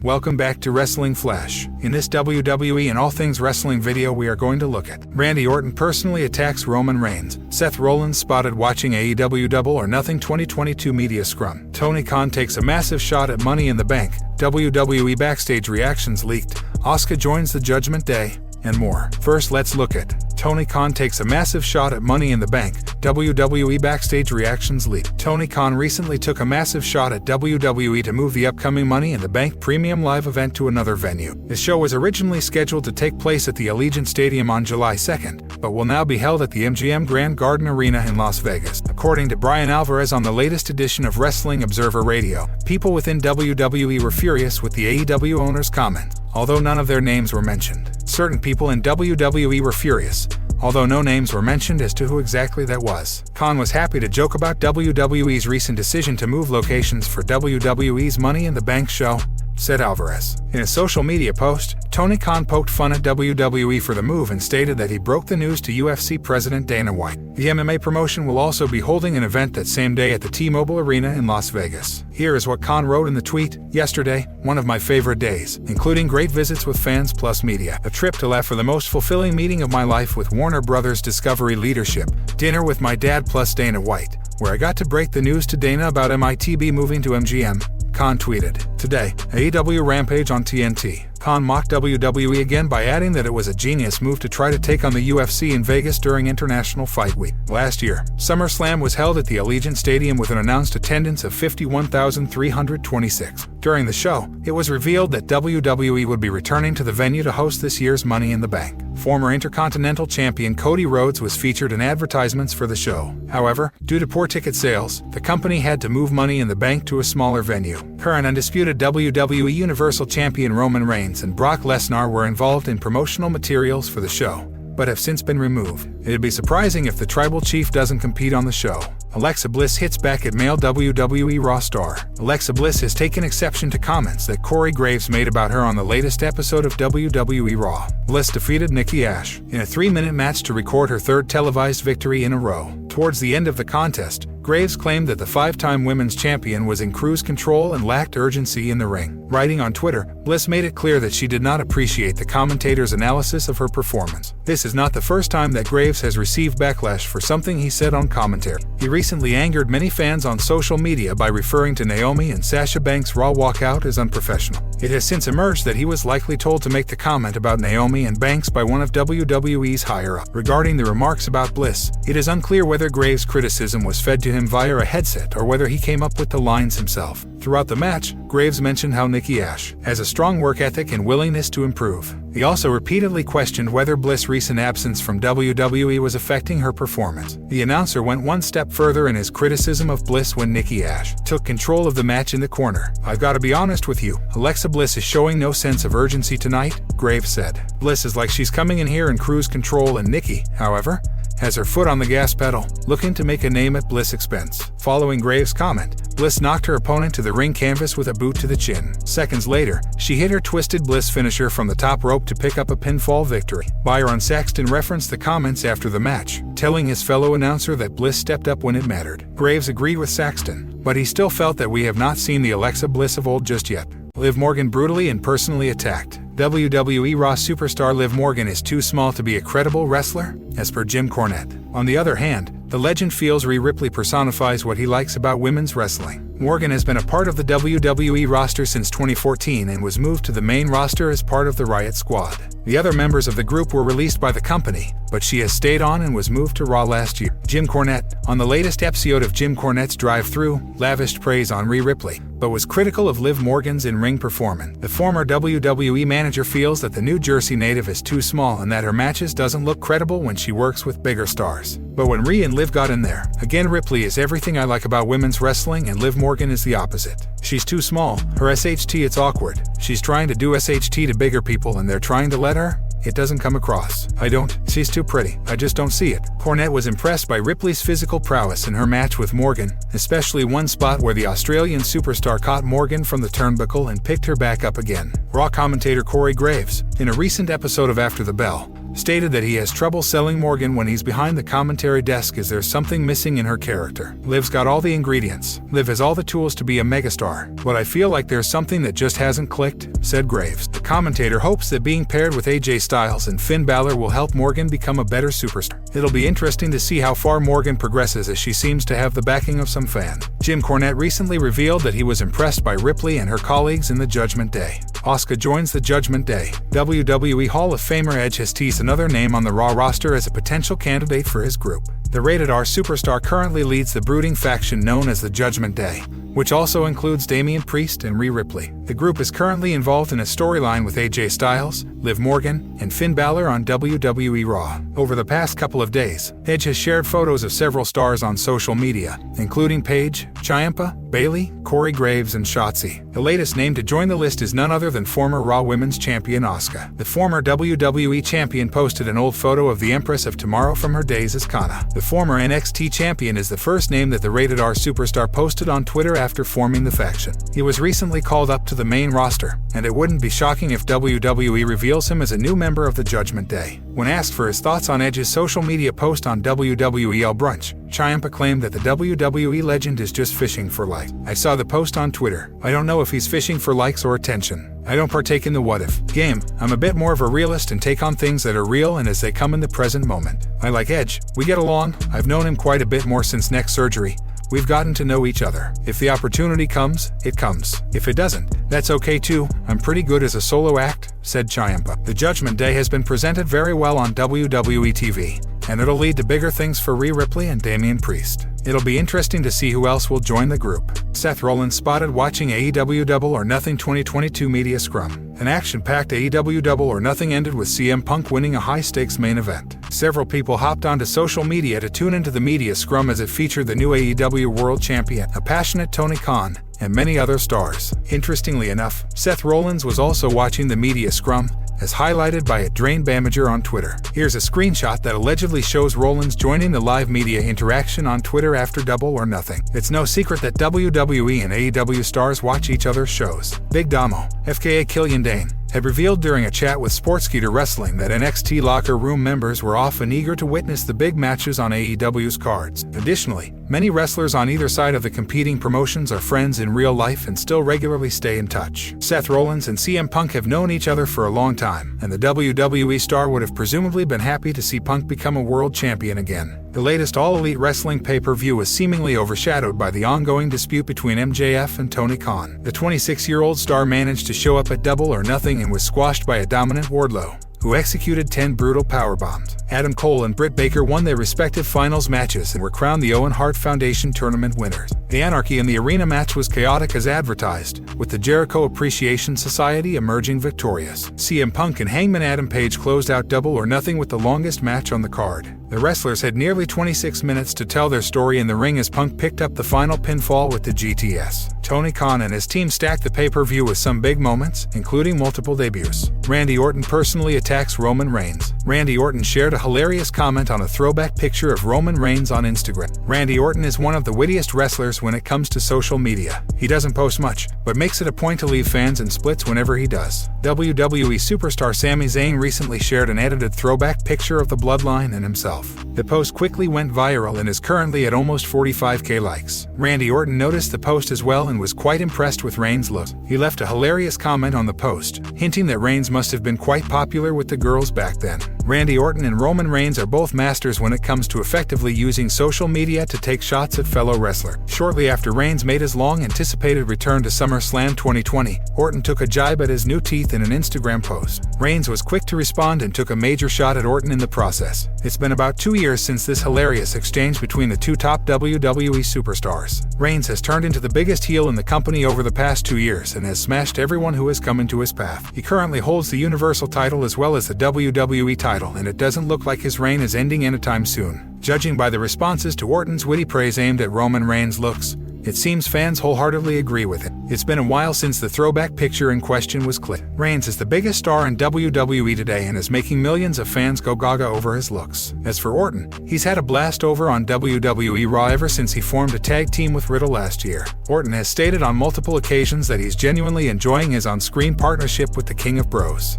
Welcome back to Wrestling Flash. In this WWE and all things wrestling video we are going to look at Randy Orton personally attacks Roman Reigns, Seth Rollins spotted watching AEW Double or Nothing 2022 media scrum, Tony Khan takes a massive shot at Money in the Bank, WWE backstage reactions leaked, Asuka joins the Judgment Day, and more. First, let's look at Tony Khan takes a massive shot at Money in the Bank, WWE backstage reactions leaked. Tony Khan recently took a massive shot at WWE to move the upcoming Money in the Bank premium live event to another venue. The show was originally scheduled to take place at the Allegiant Stadium on July 2nd, but will now be held at the MGM Grand Garden Arena in Las Vegas. According to Brian Alvarez on the latest edition of Wrestling Observer Radio, people within WWE were furious with the AEW owners' comment, although none of their names were mentioned. Certain people in WWE were furious, although no names were mentioned as to who exactly that was. Khan was happy to joke about WWE's recent decision to move locations for WWE's Money in the Bank show, said Alvarez. In a social media post, Tony Khan poked fun at WWE for the move and stated that he broke the news to UFC President Dana White. The MMA promotion will also be holding an event that same day at the T-Mobile Arena in Las Vegas. Here is what Khan wrote in the tweet: "Yesterday, one of my favorite days, including great visits with fans plus media, a trip to LA for the most fulfilling meeting of my life with Warner Brothers Discovery leadership, dinner with my dad plus Dana White, where I got to break the news to Dana about MITB moving to MGM." Khan tweeted, "Today, AEW Rampage on TNT." Khan mocked WWE again by adding that it was a genius move to try to take on the UFC in Vegas during International Fight Week. Last year, SummerSlam was held at the Allegiant Stadium with an announced attendance of 51,326. During the show, it was revealed that WWE would be returning to the venue to host this year's Money in the Bank. Former Intercontinental Champion Cody Rhodes was featured in advertisements for the show. However, due to poor ticket sales, the company had to move Money in the Bank to a smaller venue. Current undisputed WWE Universal Champion Roman Reigns and Brock Lesnar were involved in promotional materials for the show, but have since been removed. It'd be surprising if the Tribal Chief doesn't compete on the show. Alexa Bliss hits back at male WWE Raw star. Alexa Bliss has taken exception to comments that Corey Graves made about her on the latest episode of WWE Raw. Bliss defeated Nikki Ash in a 3-minute match to record her third televised victory in a row. Towards the end of the contest, Graves claimed that the 5-time women's champion was in cruise control and lacked urgency in the ring. Writing on Twitter, Bliss made it clear that she did not appreciate the commentator's analysis of her performance. This is not the first time that Graves has received backlash for something he said on commentary. He recently angered many fans on social media by referring to Naomi and Sasha Banks' Raw walkout as unprofessional. It has since emerged that he was likely told to make the comment about Naomi and Banks by one of WWE's higher-up. Regarding the remarks about Bliss, it is unclear whether Graves' criticism was fed to him via a headset or whether he came up with the lines himself. Throughout the match, Graves mentioned how Nikki Ash has a strong work ethic and willingness to improve. He also repeatedly questioned whether Bliss' recent absence from WWE was affecting her performance. The announcer went one step further in his criticism of Bliss when Nikki Ash took control of the match in the corner. "I've got to be honest with you, Alexa Bliss is showing no sense of urgency tonight," Graves said. "Bliss is like she's coming in here in cruise control, and Nikki, however, has her foot on the gas pedal, looking to make a name at Bliss' expense." Following Graves' comment, Bliss knocked her opponent to the ring canvas with a boot to the chin. Seconds later, she hit her Twisted Bliss finisher from the top rope to pick up a pinfall victory. Byron Saxton referenced the comments after the match, telling his fellow announcer that Bliss stepped up when it mattered. Graves agreed with Saxton, but he still felt that we have not seen the Alexa Bliss of old just yet. Liv Morgan brutally and personally attacked. WWE Raw superstar Liv Morgan is too small to be a credible wrestler, as per Jim Cornette. On the other hand, the legend feels Rhea Ripley personifies what he likes about women's wrestling. Morgan has been a part of the WWE roster since 2014 and was moved to the main roster as part of the Riot Squad. The other members of the group were released by the company, but she has stayed on and was moved to Raw last year. Jim Cornette, on the latest episode of Jim Cornette's Drive-Thru, lavished praise on Rhea Ripley, but was critical of Liv Morgan's in-ring performance. The former WWE manager feels that the New Jersey native is too small and that her matches doesn't look credible when she works with bigger stars. But when Rhea and Liv got in there, again Ripley is everything I like about women's wrestling and Liv Morgan is the opposite. She's too small, her SHT it's awkward. She's trying to do SHT to bigger people and they're trying to let her. It doesn't come across. She's too pretty. I just don't see it. Cornette was impressed by Ripley's physical prowess in her match with Morgan, especially one spot where the Australian superstar caught Morgan from the turnbuckle and picked her back up again. Raw commentator Corey Graves, in a recent episode of After the Bell, stated that he has trouble selling Morgan when he's behind the commentary desk as there's something missing in her character. Liv's got all the ingredients. Liv has all the tools to be a megastar. But I feel like there's something that just hasn't clicked, said Graves. The commentator hopes that being paired with AJ Styles and Finn Balor will help Morgan become a better superstar. It'll be interesting to see how far Morgan progresses, as she seems to have the backing of some fans. Jim Cornette recently revealed that he was impressed by Ripley and her colleagues in the Judgment Day. Asuka joins the Judgment Day. WWE Hall of Famer Edge has teased another name on the Raw roster as a potential candidate for his group. The Rated R superstar currently leads the brooding faction known as the Judgment Day, which also includes Damian Priest and Rhea Ripley. The group is currently involved in a storyline with AJ Styles, Liv Morgan, and Finn Balor on WWE Raw. Over the past couple of days, Edge has shared photos of several stars on social media, including Paige, Ciampa, Bayley, Corey Graves, and Shotzi. The latest name to join the list is none other than former Raw Women's Champion Asuka. The former WWE Champion posted an old photo of the Empress of Tomorrow from her days as Kana. The former NXT Champion is the first name that the Rated R superstar posted on Twitter after forming the faction. He was recently called up to the main roster, and it wouldn't be shocking if WWE reveals him as a new member of the Judgment Day. When asked for his thoughts on Edge's social media post on WWEL Brunch, Ciampa claimed that the WWE legend is just fishing for likes. I saw the post on Twitter. I don't know if he's fishing for likes or attention. I don't partake in the what-if game. I'm a bit more of a realist and take on things that are real and as they come in the present moment. I like Edge. We get along. I've known him quite a bit more since neck surgery. We've gotten to know each other. If the opportunity comes, it comes. If it doesn't, that's okay too. I'm pretty good as a solo act, said Ciampa. The Judgment Day has been presented very well on WWE TV, and it'll lead to bigger things for Rhea Ripley and Damian Priest. It'll be interesting to see who else will join the group. Seth Rollins spotted watching AEW Double or Nothing 2022 Media Scrum. An action-packed AEW Double or Nothing ended with CM Punk winning a high-stakes main event. Several people hopped onto social media to tune into the media scrum as it featured the new AEW World Champion, a passionate Tony Khan, and many other stars. Interestingly enough, Seth Rollins was also watching the media scrum, as highlighted by @Drain Bamager on Twitter. Here's a screenshot that allegedly shows Rollins joining the live media interaction on Twitter after Double or Nothing. It's no secret that WWE and AEW stars watch each other's shows. Big Damo, FKA Killian Dane, had revealed during a chat with Sportskeeda Wrestling that NXT locker room members were often eager to witness the big matches on AEW's cards. Additionally, many wrestlers on either side of the competing promotions are friends in real life and still regularly stay in touch. Seth Rollins and CM Punk have known each other for a long time, and the WWE star would have presumably been happy to see Punk become a world champion again. The latest All Elite Wrestling pay-per-view was seemingly overshadowed by the ongoing dispute between MJF and Tony Khan. The 26-year-old star managed to show up at Double or Nothing and was squashed by a dominant Wardlow, who executed 10 brutal powerbombs. Adam Cole and Britt Baker won their respective finals matches and were crowned the Owen Hart Foundation tournament winners. The anarchy in the arena match was chaotic as advertised, with the Jericho Appreciation Society emerging victorious. CM Punk and Hangman Adam Page closed out Double or Nothing with the longest match on the card. The wrestlers had nearly 26 minutes to tell their story in the ring as Punk picked up the final pinfall with the GTS. Tony Khan and his team stacked the pay-per-view with some big moments, including multiple debuts. Randy Orton personally attacks Roman Reigns. Randy Orton shared a hilarious comment on a throwback picture of Roman Reigns on Instagram. Randy Orton is one of the wittiest wrestlers when it comes to social media. He doesn't post much, but makes it a point to leave fans in splits whenever he does. WWE superstar Sami Zayn recently shared an edited throwback picture of the Bloodline and himself. The post quickly went viral and is currently at almost 45k likes. Randy Orton noticed the post as well and was quite impressed with Reigns' look. He left a hilarious comment on the post, hinting that Reigns must have been quite popular with the girls back then. Randy Orton and Roman Reigns are both masters when it comes to effectively using social media to take shots at fellow wrestlers. Shortly after Reigns made his long-anticipated return to SummerSlam 2020, Orton took a jibe at his new teeth in an Instagram post. Reigns was quick to respond and took a major shot at Orton in the process. It's been about 2 years since this hilarious exchange between the two top WWE superstars. Reigns has turned into the biggest heel in the company over the past 2 years and has smashed everyone who has come into his path. He currently holds the Universal title as well as the WWE title, and it doesn't look like his reign is ending anytime soon. Judging by the responses to Orton's witty praise aimed at Roman Reigns' looks, it seems fans wholeheartedly agree with it. It's been a while since the throwback picture in question was clipped. Reigns is the biggest star in WWE today and is making millions of fans go gaga over his looks. As for Orton, he's had a blast over on WWE Raw ever since he formed a tag team with Riddle last year. Orton has stated on multiple occasions that he's genuinely enjoying his on-screen partnership with the King of Bros.